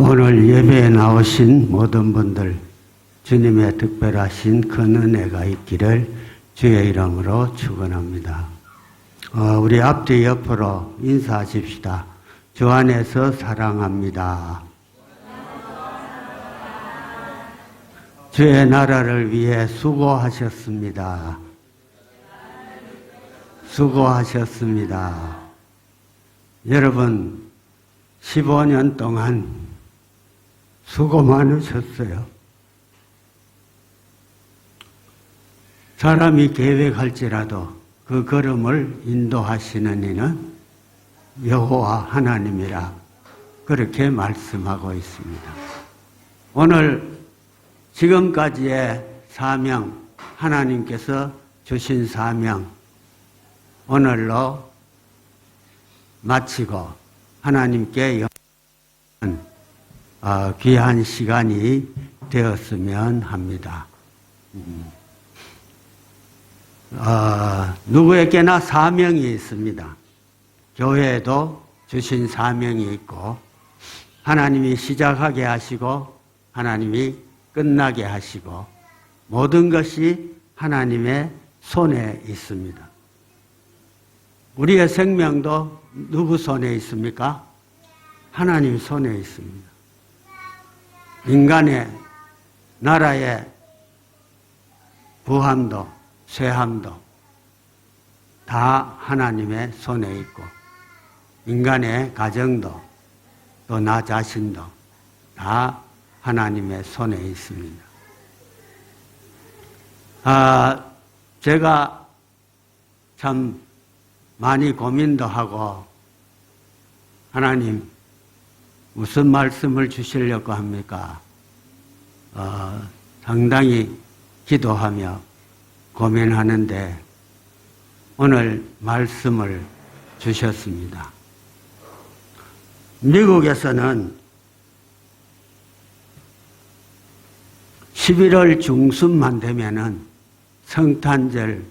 오늘 예배에 나오신 모든 분들 주님의 특별하신 큰 은혜가 있기를 주의 이름으로 축원합니다. 우리 앞뒤 옆으로 인사하십시다. 주 안에서 사랑합니다. 주의 나라를 위해 수고하셨습니다. 수고하셨습니다. 여러분 15년 동안 수고 많으셨어요. 사람이 계획할지라도 그 걸음을 인도하시는 이는 여호와 하나님이라 그렇게 말씀하고 있습니다. 오늘 지금까지의 사명, 하나님께서 주신 사명 오늘로 마치고 하나님께 귀한 시간이 되었으면 합니다. 누구에게나 사명이 있습니다. 교회에도 주신 사명이 있고 하나님이 시작하게 하시고 하나님이 끝나게 하시고 모든 것이 하나님의 손에 있습니다. 우리의 생명도 누구 손에 있습니까? 하나님 손에 있습니다. 인간의 나라의 부함도 쇠함도 다 하나님의 손에 있고 인간의 가정도 또 나 자신도 다 하나님의 손에 있습니다. 제가 참 많이 고민도 하고 하나님 무슨 말씀을 주시려고 합니까? 상당히 기도하며 고민하는데 오늘 말씀을 주셨습니다. 미국에서는 11월 중순만 되면은 성탄절,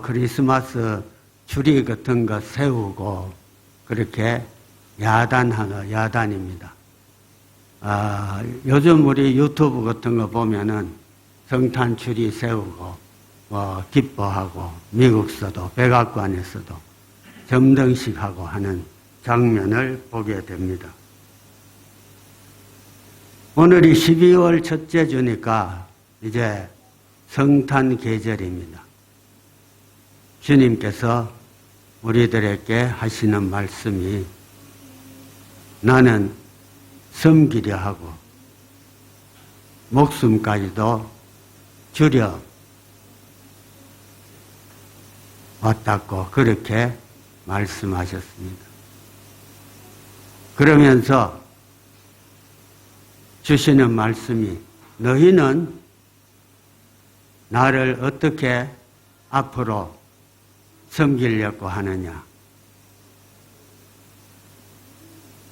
크리스마스 주리 같은 거 세우고 그렇게 야단입니다. 요즘 우리 유튜브 같은 거 보면은 성탄 주리 세우고 기뻐하고 미국서도 백악관에서도 점등식하고 하는 장면을 보게 됩니다. 오늘이 12월 첫째 주니까 이제 성탄 계절입니다. 주님께서 우리들에게 하시는 말씀이 나는 섬기려 하고 목숨까지도 주려 왔다고 그렇게 말씀하셨습니다. 그러면서 주시는 말씀이 너희는 나를 어떻게 앞으로 섬기려고 하느냐.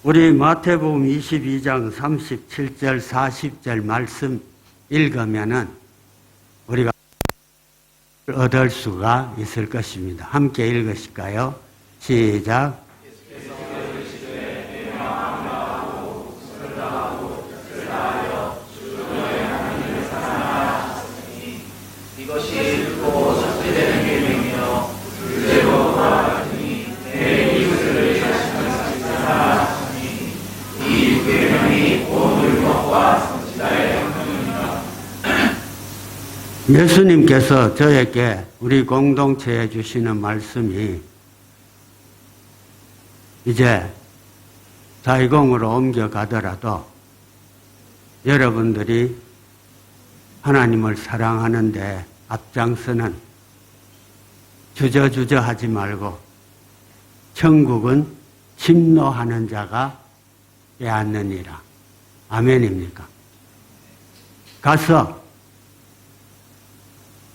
우리 마태복음 22장 37절 40절 말씀 읽으면은 우리가 얻을 수가 있을 것입니다. 함께 읽으실까요? 시작. 예수님께서 저에게 우리 공동체에 주시는 말씀이 이제 사이공으로 옮겨가더라도 여러분들이 하나님을 사랑하는데 앞장서는 주저주저 하지 말고 천국은 침노하는 자가 빼앗느니라. 아멘입니까? 가서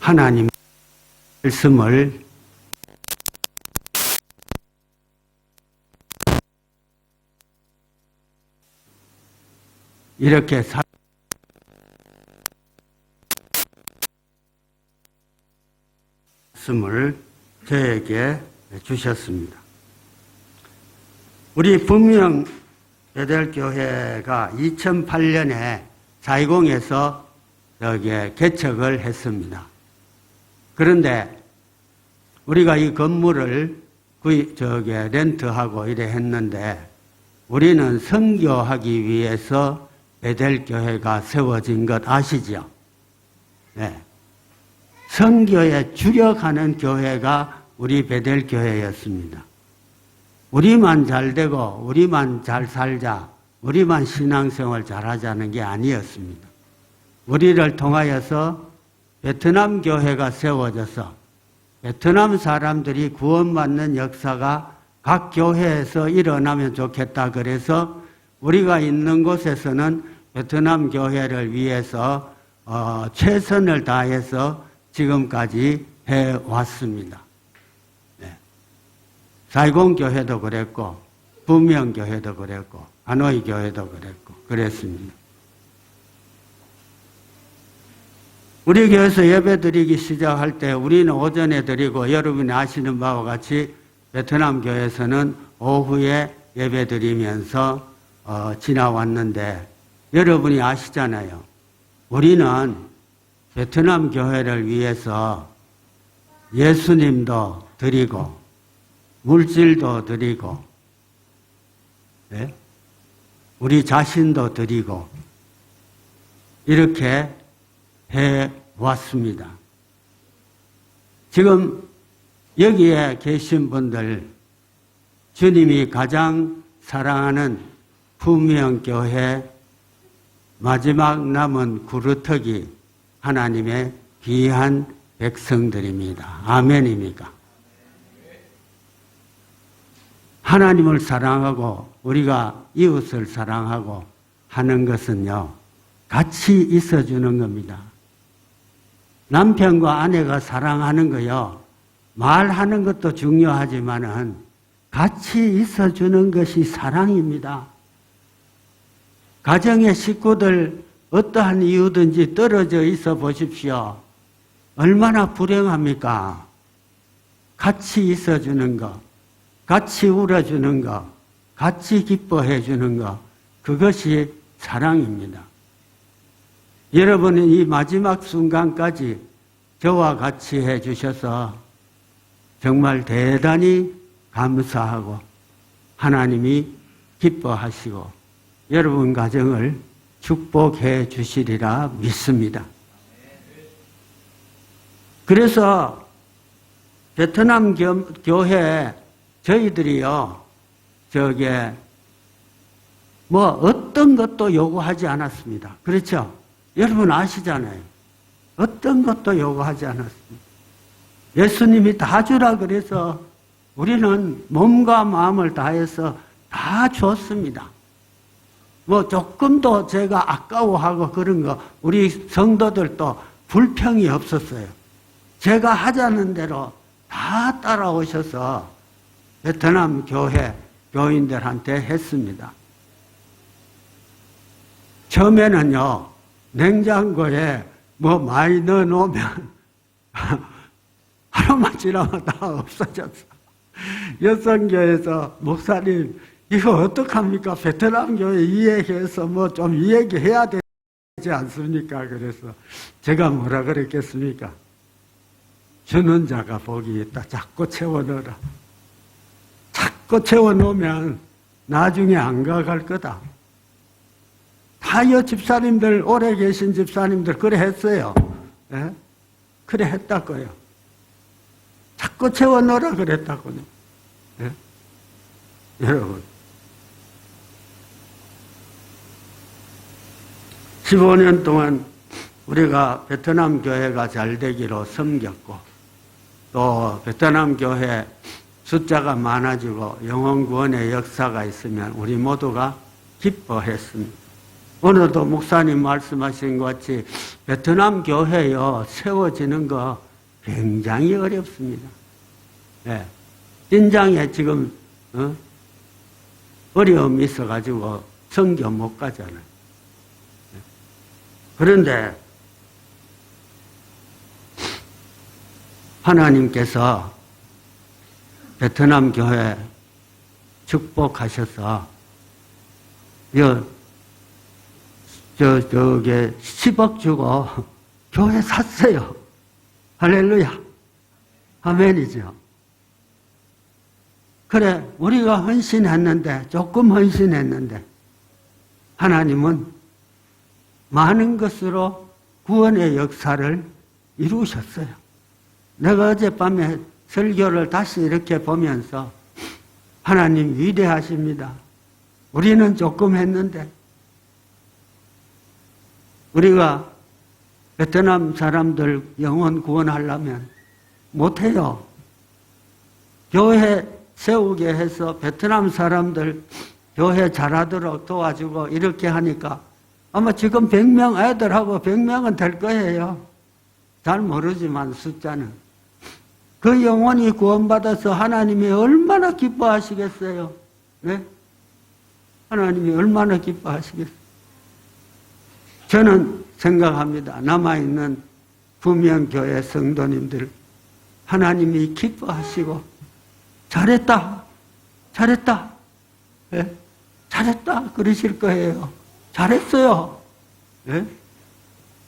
하나님 말씀을 이렇게 말씀을 저에게 주셨습니다. 우리 분명 베델교회가 2008년에 사이공에서 개척을 했습니다. 그런데 우리가 이 건물을 렌트하고 이래 했는데 우리는 선교하기 위해서 베델교회가 세워진 것 아시죠? 네. 선교에 주력하는 교회가 우리 베델교회였습니다. 우리만 잘 되고 우리만 잘 살자, 우리만 신앙생활 잘하자는 게 아니었습니다. 우리를 통하여서 베트남 교회가 세워져서 베트남 사람들이 구원받는 역사가 각 교회에서 일어나면 좋겠다. 그래서 우리가 있는 곳에서는 베트남 교회를 위해서 최선을 다해서 지금까지 해왔습니다. 네. 사이공 교회도 그랬고 부명 교회도 그랬고 하노이 교회도 그랬고 그랬습니다. 우리 교회에서 예배 드리기 시작할 때 우리는 오전에 드리고 여러분이 아시는 바와 같이 베트남 교회에서는 오후에 예배 드리면서 지나왔는데 여러분이 아시잖아요. 우리는 베트남 교회를 위해서 예수님도 드리고 물질도 드리고 네? 우리 자신도 드리고 이렇게 해왔습니다. 지금 여기에 계신 분들 주님이 가장 사랑하는 부명교회 마지막 남은 구루터기 하나님의 귀한 백성들입니다. 아멘입니까? 하나님을 사랑하고 우리가 이웃을 사랑하고 하는 것은요, 같이 있어주는 겁니다. 남편과 아내가 사랑하는 거요, 말하는 것도 중요하지만은 같이 있어주는 것이 사랑입니다. 가정의 식구들 어떠한 이유든지 떨어져 있어 보십시오. 얼마나 불행합니까? 같이 있어주는 것, 같이 울어주는 것, 같이 기뻐해 주는 것, 그것이 사랑입니다. 여러분은 이 마지막 순간까지 저와 같이 해주셔서 정말 대단히 감사하고 하나님이 기뻐하시고 여러분 가정을 축복해 주시리라 믿습니다. 그래서 베트남 교회 저희들이요, 어떤 것도 요구하지 않았습니다. 그렇죠? 여러분 아시잖아요. 어떤 것도 요구하지 않았습니다. 예수님이 다 주라 그래서 우리는 몸과 마음을 다해서 다 줬습니다. 조금도 제가 아까워하고 그런 거 우리 성도들도 불평이 없었어요. 제가 하자는 대로 다 따라오셔서 베트남 교회 교인들한테 했습니다. 처음에는요, 냉장고에 많이 넣어놓으면 하루만 지나면 다 없어졌어. 여성교회에서 목사님 이거 어떡합니까? 베트남 교회 이 얘기해서 좀 이 얘기 해야 되지 않습니까? 그래서 제가 뭐라 그랬겠습니까? 주는 자가 복이 있다. 자꾸 채워넣어라. 자꾸 채워놓으면 나중에 안 가갈 거다. 다여 집사님들, 오래 계신 집사님들 그래 했어요. 예? 그래 했다고요. 자꾸 채워넣어라 그랬다고요. 예? 여러분, 15년 동안 우리가 베트남 교회가 잘 되기로 섬겼고 또 베트남 교회 숫자가 많아지고 영혼 구원의 역사가 있으면 우리 모두가 기뻐했습니다. 오늘도 목사님 말씀하신 것 같이 베트남 교회요 세워지는 거 굉장히 어렵습니다. 네. 진장에 지금 어려움이 있어가지고 선교 못 가잖아요. 네. 그런데 하나님께서 베트남 교회 축복하셔서 저게 10억 주고 교회 샀어요. 할렐루야. 아멘이죠. 그래, 우리가 헌신했는데, 조금 헌신했는데, 하나님은 많은 것으로 구원의 역사를 이루셨어요. 내가 어젯밤에 설교를 다시 이렇게 보면서 하나님 위대하십니다. 우리는 조금 했는데 우리가 베트남 사람들 영혼 구원하려면 못해요. 교회 세우게 해서 베트남 사람들 교회 잘하도록 도와주고 이렇게 하니까 아마 지금 100명 애들하고 100명은 될 거예요. 잘 모르지만 숫자는. 그 영혼이 구원받아서 하나님이 얼마나 기뻐하시겠어요? 네? 하나님이 얼마나 기뻐하시겠어요? 저는 생각합니다. 남아있는 부명교회 성도님들 하나님이 기뻐하시고 잘했다, 잘했다, 네? 잘했다 그러실 거예요. 잘했어요. 네?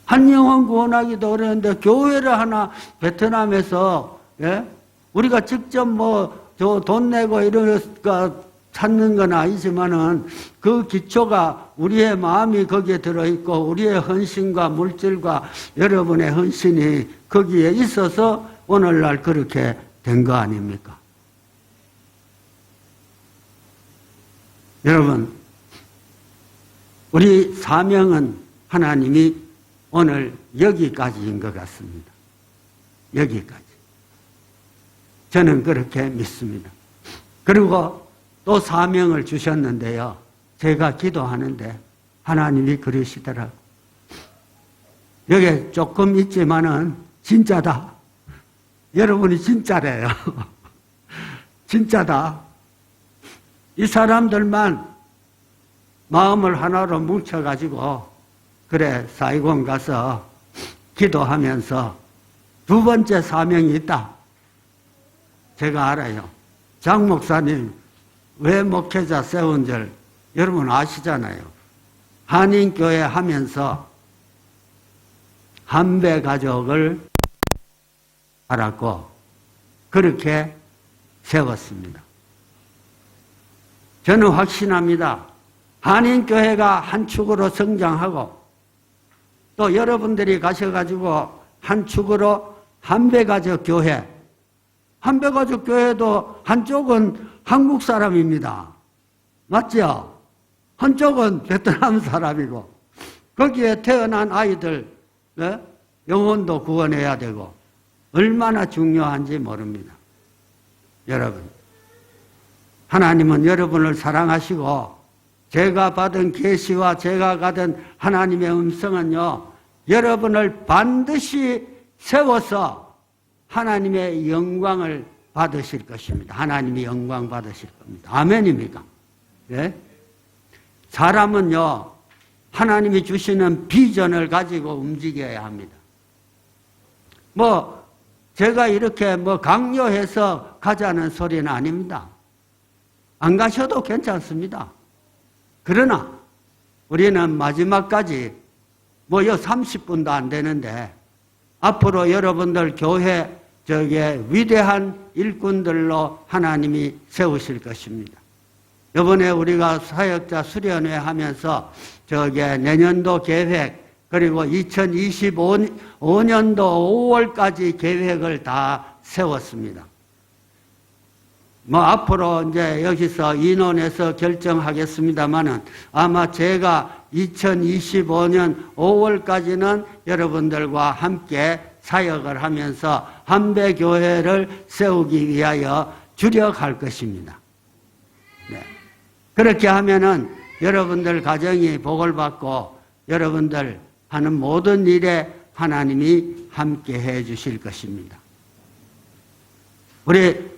한 영혼 구원하기도 어려운데 교회를 하나 베트남에서 예? 우리가 직접 돈 내고 이러니까 찾는 건 아니지만은 그 기초가 우리의 마음이 거기에 들어있고 우리의 헌신과 물질과 여러분의 헌신이 거기에 있어서 오늘날 그렇게 된 거 아닙니까? 여러분, 우리 사명은 하나님이 오늘 여기까지인 것 같습니다. 여기까지. 저는 그렇게 믿습니다. 그리고 또 사명을 주셨는데요. 제가 기도하는데 하나님이 그러시더라고요. 여기 조금 있지만은 진짜다. 여러분이 진짜래요. 진짜다. 이 사람들만 마음을 하나로 뭉쳐가지고 그래 사이공 가서 기도하면서 두 번째 사명이 있다. 제가 알아요. 장 목사님 왜 목회자 세운 줄 여러분 아시잖아요. 한인교회 하면서 한배 가족을 알았고 그렇게 세웠습니다. 저는 확신합니다. 한인교회가 한 축으로 성장하고 또 여러분들이 가셔가지고 한 축으로 한배가족 교회, 한배가족 교회도 한쪽은 한국 사람입니다. 맞죠? 한쪽은 베트남 사람이고 거기에 태어난 아이들 네? 영혼도 구원해야 되고 얼마나 중요한지 모릅니다. 여러분, 하나님은 여러분을 사랑하시고 제가 받은 계시와 제가 받은 하나님의 음성은요, 여러분을 반드시 세워서 하나님의 영광을 받으실 것입니다. 하나님이 영광 받으실 겁니다. 아멘입니까? 네? 사람은요, 하나님이 주시는 비전을 가지고 움직여야 합니다. 제가 이렇게 강요해서 가자는 소리는 아닙니다. 안 가셔도 괜찮습니다. 그러나 우리는 마지막까지 30분도 안 되는데 앞으로 여러분들 교회 위대한 일꾼들로 하나님이 세우실 것입니다. 이번에 우리가 사역자 수련회 하면서 내년도 계획 그리고 2025년도 5월까지 계획을 다 세웠습니다. 앞으로 이제 여기서 인원에서 결정하겠습니다만은 아마 제가 2025년 5월까지는 여러분들과 함께 사역을 하면서 한배교회를 세우기 위하여 주력할 것입니다. 네. 그렇게 하면은 여러분들 가정이 복을 받고 여러분들 하는 모든 일에 하나님이 함께 해 주실 것입니다. 우리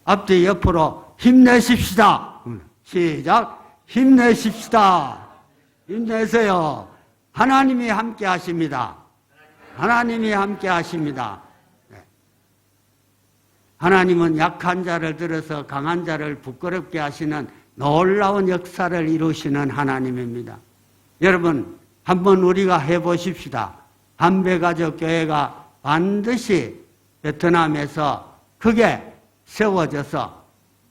앞뒤 옆으로 힘내십시다. 시작. 힘내십시다. 힘내세요. 하나님이 함께 하십니다. 하나님이 함께 하십니다. 하나님은 약한 자를 들어서 강한 자를 부끄럽게 하시는 놀라운 역사를 이루시는 하나님입니다. 여러분, 한번 우리가 해보십시다. 한배가족교회가 반드시 베트남에서 크게 세워져서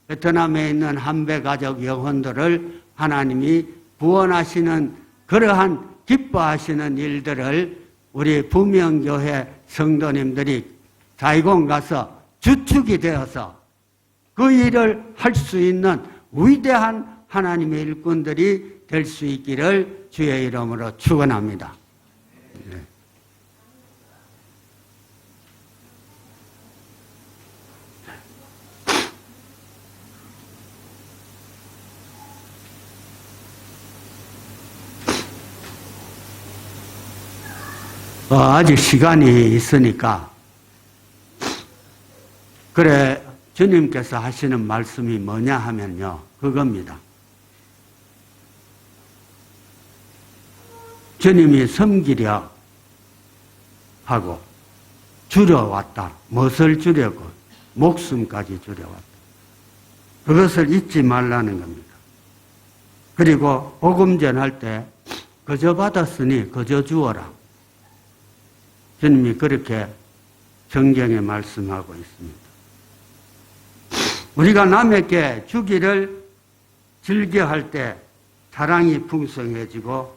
베트남에 있는 한배가족 영혼들을 하나님이 구원하시는 그러한 기뻐하시는 일들을 우리 부명교회 성도님들이 사이공 가서 주축이 되어서 그 일을 할 수 있는 위대한 하나님의 일꾼들이 될 수 있기를 주의 이름으로 축원합니다. 아직 시간이 있으니까 그래 주님께서 하시는 말씀이 뭐냐 하면요, 그겁니다. 주님이 섬기려 하고 줄여왔다. 무엇을 주려고? 목숨까지 줄여왔다. 그것을 잊지 말라는 겁니다. 그리고 복음 전할 때 거저 받았으니 거저 주어라. 주님이 그렇게 성경에 말씀하고 있습니다. 우리가 남에게 주기를 즐겨할 때 사랑이 풍성해지고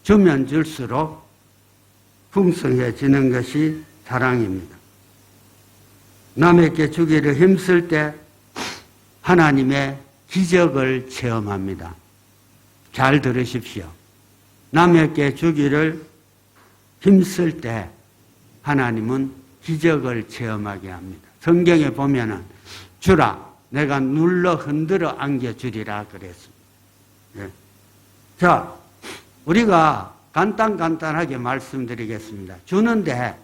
주면 줄수록 풍성해지는 것이 사랑입니다. 남에게 주기를 힘쓸 때 하나님의 기적을 체험합니다. 잘 들으십시오. 남에게 주기를 힘쓸 때 하나님은 기적을 체험하게 합니다. 성경에 보면은 주라 내가 눌러 흔들어 안겨주리라 그랬습니다. 예. 자, 우리가 간단하게 말씀드리겠습니다. 주는데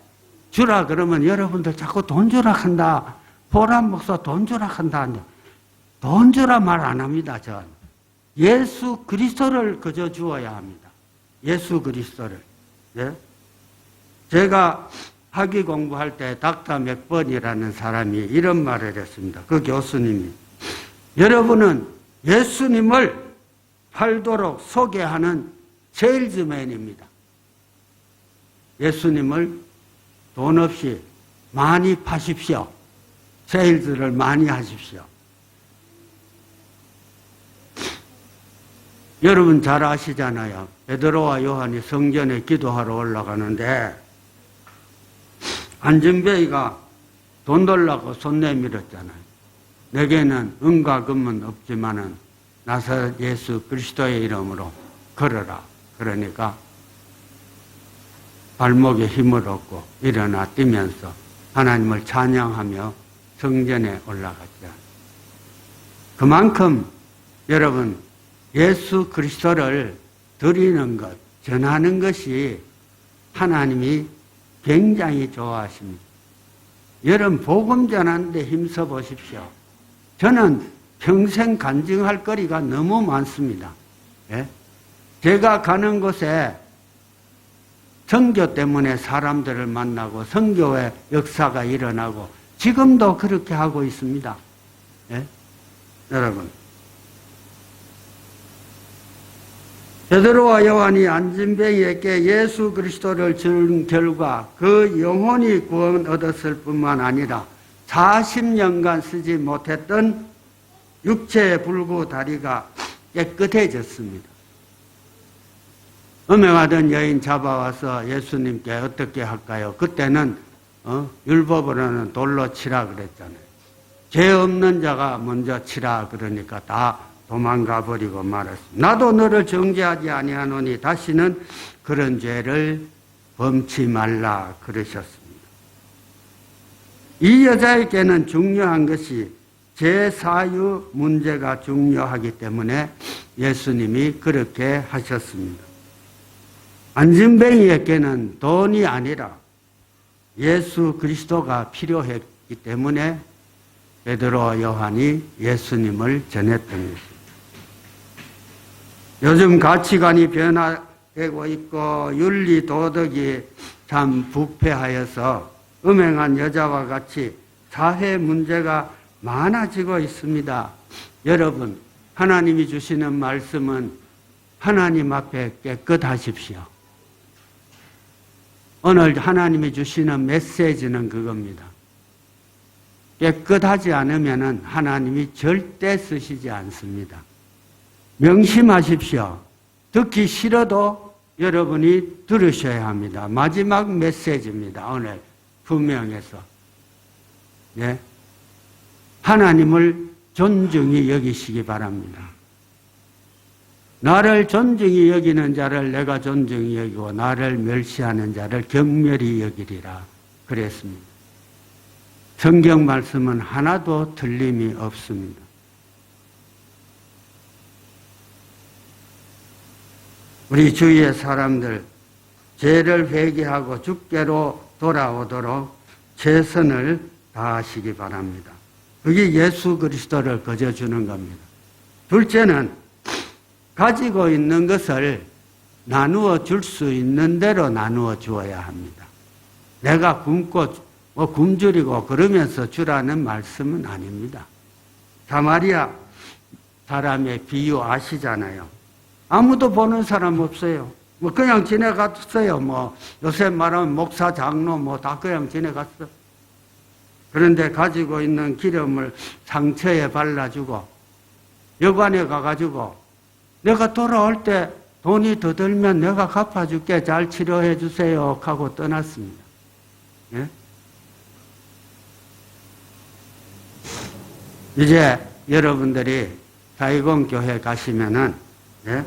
주라 그러면 여러분들 자꾸 돈 주라 한다. 보람 목사 돈 주라 한다. 돈 주라 말 안 합니다. 전 예수 그리스도를 그저 주어야 합니다. 예수 그리스도를. 예? 제가 학위 공부할 때 닥터 맥번이라는 사람이 이런 말을 했습니다. 그 교수님이 여러분은 예수님을 팔도록 소개하는 세일즈맨입니다. 예수님을 돈 없이 많이 파십시오. 세일즈를 많이 하십시오. 여러분 잘 아시잖아요. 베드로와 요한이 성전에 기도하러 올라가는데 안진뱅이가 돈 달라고 손 내밀었잖아요. 내게는 은과 금은 없지만은 나사렛 예수 그리스도의 이름으로 걸어라. 그러니까 발목에 힘을 얻고 일어나 뛰면서 하나님을 찬양하며 성전에 올라갔죠. 그만큼 여러분 예수 그리스도를 드리는 것, 전하는 것이 하나님이 굉장히 좋아하십니다. 여러분 복음 전하는데 힘써 보십시오. 저는 평생 간증할 거리가 너무 많습니다. 예? 제가 가는 곳에 선교 때문에 사람들을 만나고 선교의 역사가 일어나고 지금도 그렇게 하고 있습니다. 예? 여러분 베드로와 요한이 안진뱅이에게 예수 그리스도를 준 결과 그 영혼이 구원 얻었을 뿐만 아니라 40년간 쓰지 못했던 육체의 불구 다리가 깨끗해졌습니다. 음행하던 여인 잡아와서 예수님께 어떻게 할까요? 그때는 율법으로는 돌로 치라 그랬잖아요. 죄 없는 자가 먼저 치라 그러니까 다 도망가 버리고 말았습니다. 나도 너를 정죄하지 아니하노니 다시는 그런 죄를 범치 말라 그러셨습니다. 이 여자에게는 중요한 것이 제사유 문제가 중요하기 때문에 예수님이 그렇게 하셨습니다. 안진뱅이에게는 돈이 아니라 예수 그리스도가 필요했기 때문에 베드로와 요한이 예수님을 전했던 것입니다. 요즘 가치관이 변화되고 있고 윤리 도덕이 참 부패하여서 음행한 여자와 같이 사회 문제가 많아지고 있습니다. 여러분 하나님이 주시는 말씀은 하나님 앞에 깨끗하십시오. 오늘 하나님이 주시는 메시지는 그겁니다. 깨끗하지 않으면 하나님이 절대 쓰시지 않습니다. 명심하십시오. 듣기 싫어도 여러분이 들으셔야 합니다. 마지막 메시지입니다. 오늘 분명해서. 예? 하나님을 존중히 여기시기 바랍니다. 나를 존중히 여기는 자를 내가 존중히 여기고 나를 멸시하는 자를 경멸히 여기리라 그랬습니다. 성경 말씀은 하나도 틀림이 없습니다. 우리 주위의 사람들 죄를 회개하고 주께로 돌아오도록 최선을 다하시기 바랍니다. 그게 예수 그리스도를 거저주는 겁니다. 둘째는 가지고 있는 것을 나누어 줄 수 있는 대로 나누어 주어야 합니다. 내가 굶주리고 그러면서 주라는 말씀은 아닙니다. 사마리아 사람의 비유 아시잖아요. 아무도 보는 사람 없어요. 그냥 지내갔어요. 요새 말하면 목사, 장로 다 그냥 지내갔어. 그런데 가지고 있는 기름을 상처에 발라주고 여관에 가가지고 내가 돌아올 때 돈이 더 들면 내가 갚아줄게, 잘 치료해 주세요 하고 떠났습니다. 예? 이제 여러분들이 사이공 교회 가시면은 예?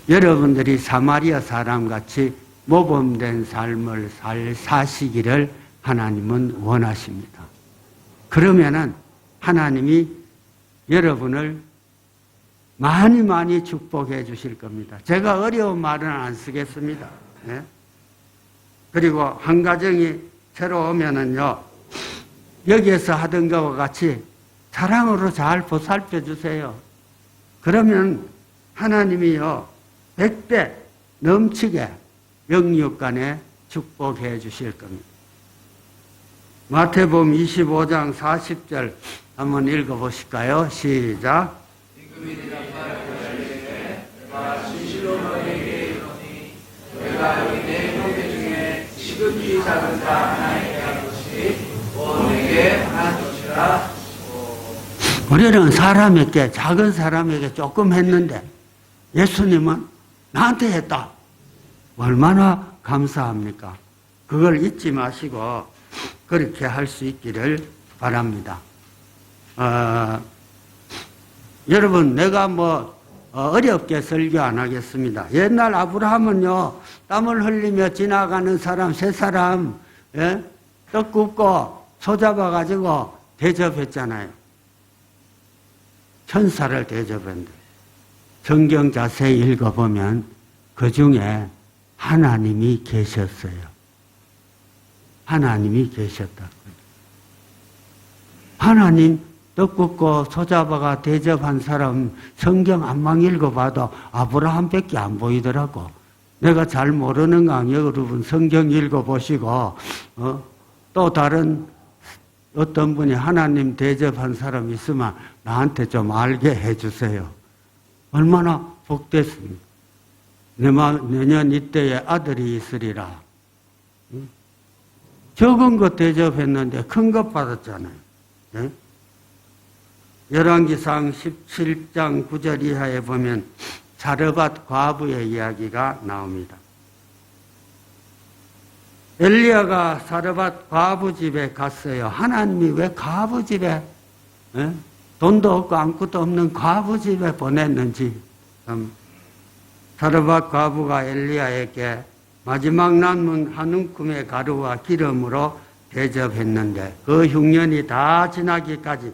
여러분들이 사마리아 사람같이 모범된 삶을 사시기를 하나님은 원하십니다. 그러면은 하나님이 여러분을 많이 축복해 주실 겁니다. 제가 어려운 말은 안 쓰겠습니다. 예? 그리고 한 가정이 새로 오면은요, 여기에서 하던 것과 같이 사랑으로 잘 보살펴 주세요. 그러면 하나님이요, 100배 넘치게 영육간에 축복해 주실 겁니다. 마태복음 25장 40절 한번 읽어보실까요? 시작. 내가 진실로 너희에게 이르노니 너희가 여기 내 형제 중에 시금치 작은 자 하나에게 한 것이 너에게 한 것이라. 우리는 사람에게, 작은 사람에게 조금 했는데 예수님은 나한테 했다. 얼마나 감사합니까? 그걸 잊지 마시고 그렇게 할 수 있기를 바랍니다. 여러분, 내가 어렵게 설교 안 하겠습니다. 옛날 아브라함은요, 땀을 흘리며 지나가는 사람, 세 사람, 예? 떡 굽고 소 잡아가지고 대접했잖아요. 천사를 대접했는데, 성경 자세히 읽어보면 그 중에 하나님이 계셨어요. 하나님이 계셨다. 하나님 떡 굽고 소 잡아가 대접한 사람 성경 안만 읽어봐도 아브라함밖에 안 보이더라고. 내가 잘 모르는 거 아니에요. 여러분 성경 읽어보시고 또 다른 어떤 분이 하나님 대접한 사람 있으면 나한테 좀 알게 해주세요. 얼마나 복됐습니까? 내년 이때에 아들이 있으리라. 적은 것 대접했는데 큰 것 받았잖아요. 네? 열왕기상 17장 9절 이하에 보면 사르밧 과부의 이야기가 나옵니다. 엘리야가 사르밧 과부 집에 갔어요. 하나님이 왜 과부 집에 돈도 없고 아무것도 없는 과부 집에 보냈는지. 사르밧 과부가 엘리야에게 마지막 남은 한 움큼의 가루와 기름으로 대접했는데 그 흉년이 다 지나기까지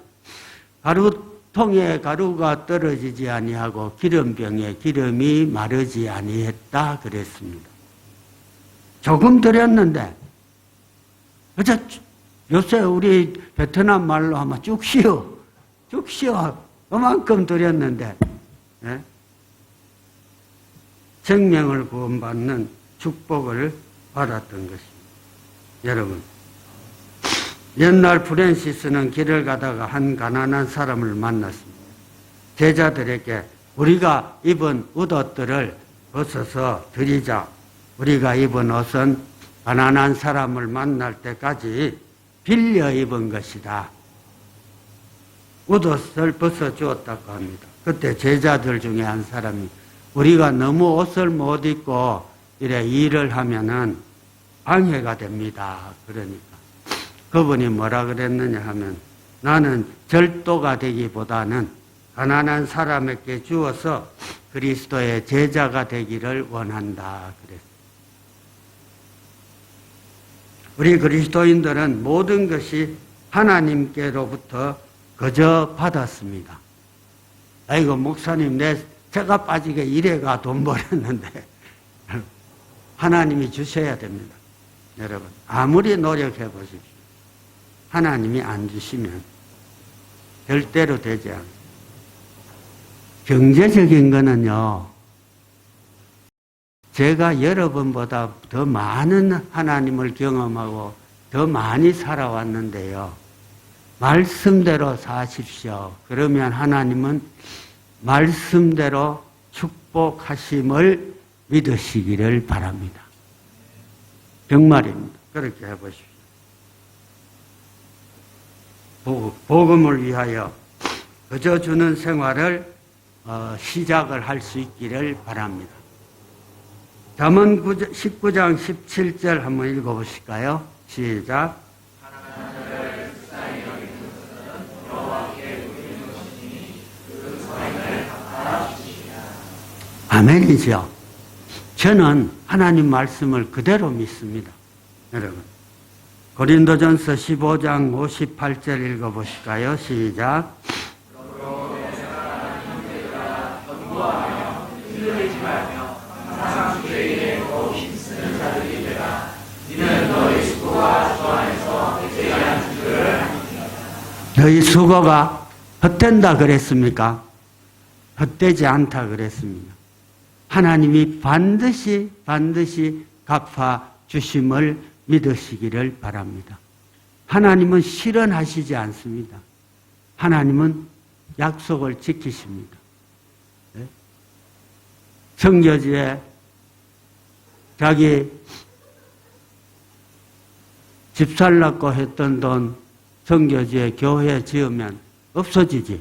가루통에 가루가 떨어지지 아니하고 기름병에 기름이 마르지 아니했다 그랬습니다. 조금 드렸는데 요새 우리 베트남 말로 하면 쭉 쉬어 그만큼 드렸는데 생명을 구원받는 축복을 받았던 것입니다. 여러분, 옛날 프랜시스는 길을 가다가 한 가난한 사람을 만났습니다. 제자들에게 우리가 입은 옷들을 벗어서 드리자. 우리가 입은 옷은 가난한 사람을 만날 때까지 빌려 입은 것이다. 옷을 벗어주었다고 합니다. 그때 제자들 중에 한 사람이 우리가 너무 옷을 못 입고 이래 일을 하면은 방해가 됩니다. 그러니까 그분이 뭐라 그랬느냐 하면 나는 절도가 되기보다는 가난한 사람에게 주어서 그리스도의 제자가 되기를 원한다. 그랬어요. 우리 그리스도인들은 모든 것이 하나님께로부터 거저 받았습니다. 아이고 목사님 제가 빠지게 일해가 돈 벌었는데 하나님이 주셔야 됩니다. 여러분 아무리 노력해 보십시오. 하나님이 안 주시면 절대로 되지 않습니다. 경제적인 거는요, 제가 여러분보다 더 많은 하나님을 경험하고 더 많이 살아왔는데요. 말씀대로 사십시오. 그러면 하나님은 말씀대로 축복하심을 믿으시기를 바랍니다. 정말입니다. 그렇게 해보십시오. 복음을 위하여 그저 주는 생활을 시작을 할 수 있기를 바랍니다. 잠언 19장 17절 한번 읽어보실까요? 시작. 아멘이죠. 저는 하나님 말씀을 그대로 믿습니다. 여러분 고린도전서 15장 58절 읽어보실까요? 시작. 너희 수고가 헛된다 그랬습니까? 헛되지 않다 그랬습니다. 하나님이 반드시 갚아 주심을 믿으시기를 바랍니다. 하나님은 실현하시지 않습니다. 하나님은 약속을 지키십니다. 성교지에 자기 집 살라고 했던 돈 성교지에 교회 지으면 없어지지.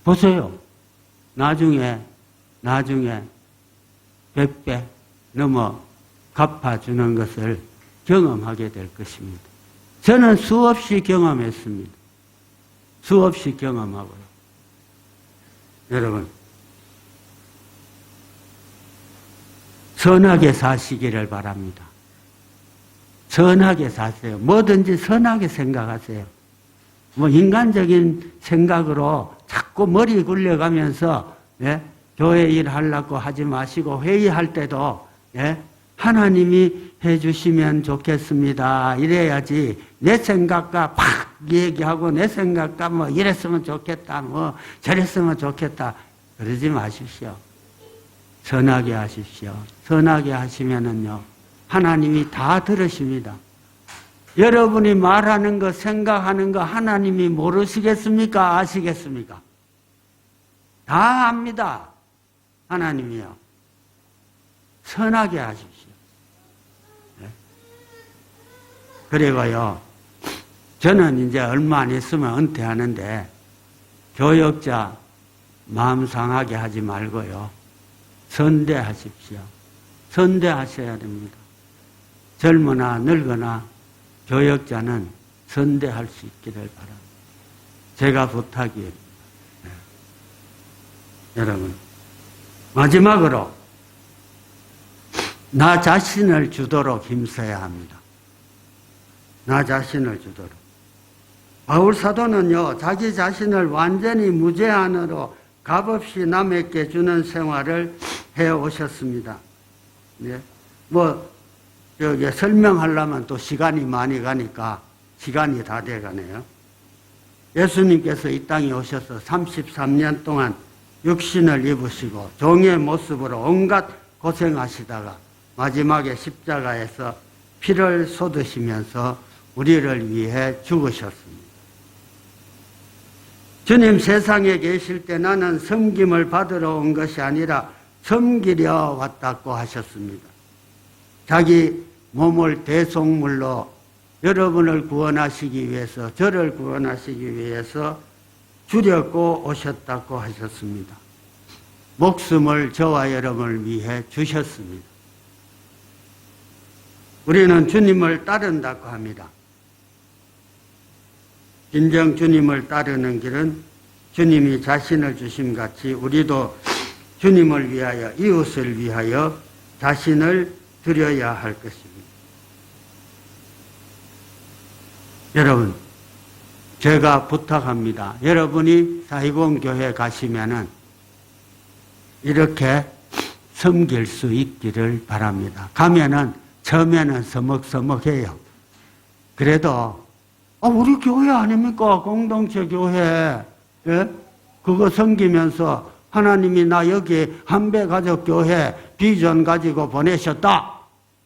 보세요. 나중에 100배 넘어 갚아주는 것을 경험하게 될 것입니다. 저는 수없이 경험했습니다. 수없이 경험하고요. 여러분, 선하게 사시기를 바랍니다. 선하게 사세요. 뭐든지 선하게 생각하세요. 뭐 인간적인 생각으로 자꾸 머리 굴려가면서 교회 일 하려고 하지 마시고 회의할 때도 하나님이 해주시면 좋겠습니다. 이래야지 내 생각과 팍 얘기하고 내 생각과 뭐 이랬으면 좋겠다 뭐 저랬으면 좋겠다 그러지 마십시오. 선하게 하십시오. 선하게 하시면은요 하나님이 다 들으십니다. 여러분이 말하는 거 생각하는 거 하나님이 모르시겠습니까? 아시겠습니까? 다 압니다. 하나님이요. 선하게 하십시오. 네? 그리고요, 저는 이제 얼마 안 있으면 은퇴하는데, 교역자 마음 상하게 하지 말고요, 선대하십시오. 선대하셔야 됩니다. 젊으나 늙으나 교역자는 선대할 수 있기를 바랍니다. 제가 부탁이에요. 네. 여러분, 마지막으로 나 자신을 주도록 힘써야 합니다. 나 자신을 주도록. 바울 사도는요, 자기 자신을 완전히 무제한으로 값없이 남에게 주는 생활을 해 오셨습니다. 네. 여기 설명하려면 또 시간이 많이 가니까 시간이 다 돼 가네요. 예수님께서 이 땅에 오셔서 33년 동안 육신을 입으시고 종의 모습으로 온갖 고생하시다가 마지막에 십자가에서 피를 쏟으시면서 우리를 위해 죽으셨습니다. 주님 세상에 계실 때 나는 섬김을 받으러 온 것이 아니라 섬기려 왔다고 하셨습니다. 자기 몸을 대속물로 여러분을 구원하시기 위해서, 저를 구원하시기 위해서 주려고 오셨다고 하셨습니다. 목숨을 저와 여러분을 위해 주셨습니다. 우리는 주님을 따른다고 합니다. 진정 주님을 따르는 길은 주님이 자신을 주심같이 우리도 주님을 위하여, 이웃을 위하여 자신을 드려야 할 것입니다. 여러분, 제가 부탁합니다. 여러분이 사이공교회 가시면은 이렇게 섬길 수 있기를 바랍니다. 가면은 처음에는 서먹서먹해요. 그래도 우리 교회 아닙니까? 공동체 교회. 예? 그거 섬기면서 하나님이 나 여기 한배가족교회 비전 가지고 보내셨다.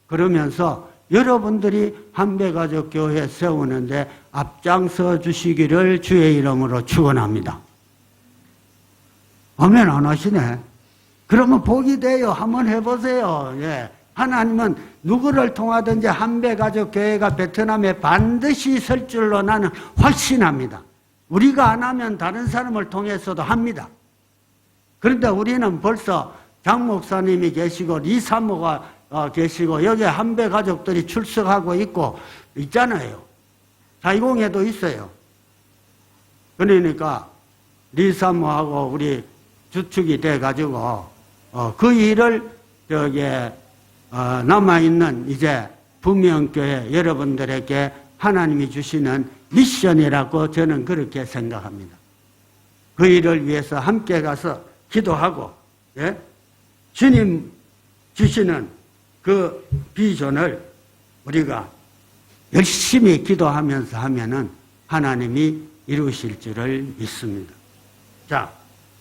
그러면서 여러분들이 한배가족교회 세우는데 앞장서 주시기를 주의 이름으로 축원합니다. 아멘 안 하시네. 그러면 복이 돼요. 한번 해보세요. 예. 하나님은 누구를 통하든지 한배가족교회가 베트남에 반드시 있을 줄로 나는 확신합니다. 우리가 안 하면 다른 사람을 통해서도 합니다. 그런데 우리는 벌써 장 목사님이 계시고 리사모가 계시고 여기 한배가족들이 출석하고 있잖아요. 사이공에도 있어요. 그러니까 리사모하고 우리 주축이 돼가지고 그 일을 남아있는 이제 부명교회 여러분들에게 하나님이 주시는 미션이라고 저는 그렇게 생각합니다. 그 일을 위해서 함께 가서 기도하고, 예? 주님 주시는 그 비전을 우리가 열심히 기도하면서 하면은 하나님이 이루실 줄을 믿습니다. 자,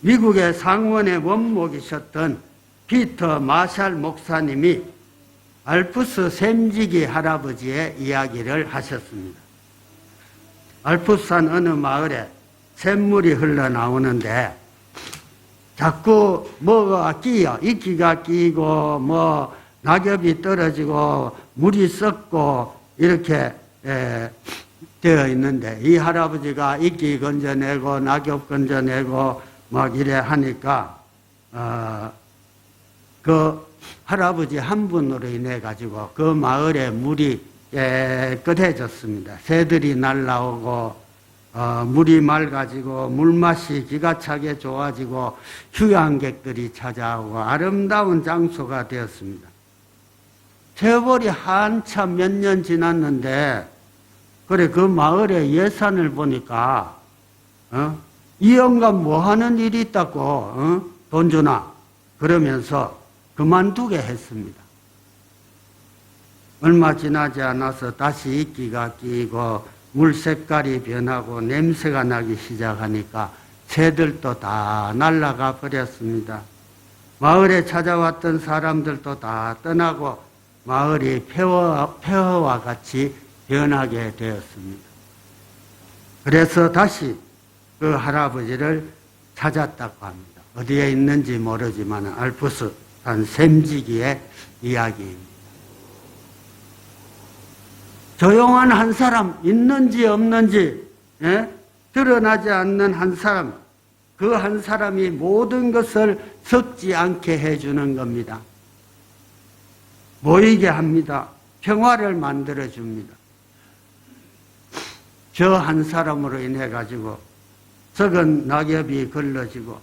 미국의 상원의 원목이셨던 피터 마샬 목사님이 알프스 샘지기 할아버지의 이야기를 하셨습니다. 알프스산 어느 마을에 샘물이 흘러나오는데 자꾸 뭐가 끼어, 이끼가 끼고 뭐 낙엽이 떨어지고 물이 썩고 이렇게 되어 있는데 이 할아버지가 이끼 건져내고 낙엽 건져내고 막 이래 하니까 그 할아버지 한 분으로 인해 가지고 그 마을의 물이 깨끗해졌습니다. 새들이 날라오고 물이 맑아지고 물맛이 기가 차게 좋아지고 휴양객들이 찾아오고 아름다운 장소가 되었습니다. 세월이 한참 몇 년 지났는데 그래 그 마을의 예산을 보니까 이 영감 뭐 하는 일이 있다고 돈 주나 그러면서 그만두게 했습니다. 얼마 지나지 않아서 다시 이끼가 끼고 물 색깔이 변하고 냄새가 나기 시작하니까 새들도 다 날아가 버렸습니다. 마을에 찾아왔던 사람들도 다 떠나고 마을이 폐허와 같이 변하게 되었습니다. 그래서 다시 그 할아버지를 찾았다고 합니다. 어디에 있는지 모르지만 알프스 산 샘지기의 이야기입니다. 조용한 한 사람, 있는지 없는지 드러나지 않는 한 사람, 그 한 사람이 모든 것을 섞지 않게 해주는 겁니다. 모이게 합니다. 평화를 만들어줍니다. 저 한 사람으로 인해 가지고 썩은 낙엽이 걸러지고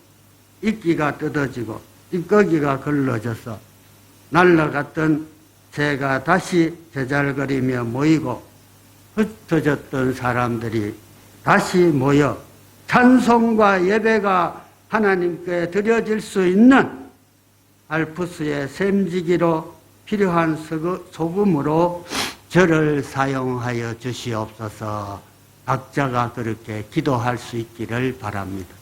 이끼가 뜯어지고 찌꺼기가 걸러져서 날아갔던 새가 다시 제잘거리며 모이고 흩어졌던 사람들이 다시 모여 찬송과 예배가 하나님께 드려질 수 있는 알프스의 샘지기로 필요한 소금으로 저를 사용하여 주시옵소서. 각자가 그렇게 기도할 수 있기를 바랍니다.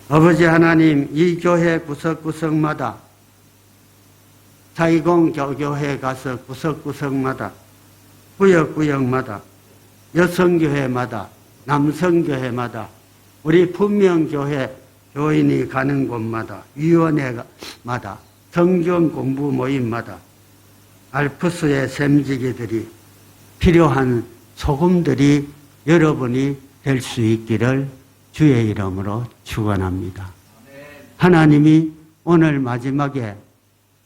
아버지 하나님, 이 교회 구석구석마다 사이공 교회 가서 구석구석마다 구역구역마다 여성교회마다 남성교회마다 우리 분명교회 교인이 가는 곳마다 위원회마다 성경 공부 모임마다 알프스의 샘지기들이 필요한 소금들이 여러분이 될 수 있기를 주의 이름으로 축원합니다. 하나님이 오늘 마지막에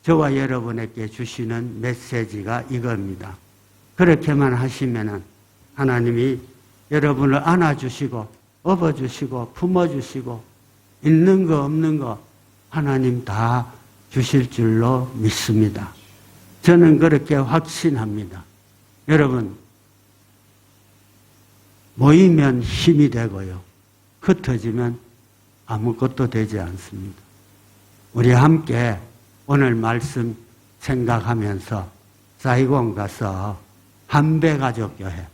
저와 여러분에게 주시는 메시지가 이겁니다. 그렇게만 하시면은 하나님이 여러분을 안아주시고 업어주시고 품어주시고 있는 거 없는 거 하나님 다 주실 줄로 믿습니다. 저는 그렇게 확신합니다. 여러분, 모이면 힘이 되고요. 흩어지면 아무것도 되지 않습니다. 우리 함께 오늘 말씀 생각하면서 사이공 가서 한배가족교회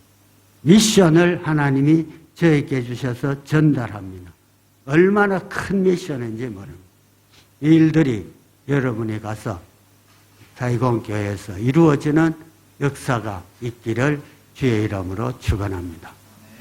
미션을 하나님이 저에게 주셔서 전달합니다. 얼마나 큰 미션인지 모릅니다. 이 일들이 여러분이 가서 사이공 교회에서 이루어지는 역사가 있기를 주의 이름으로 축원합니다.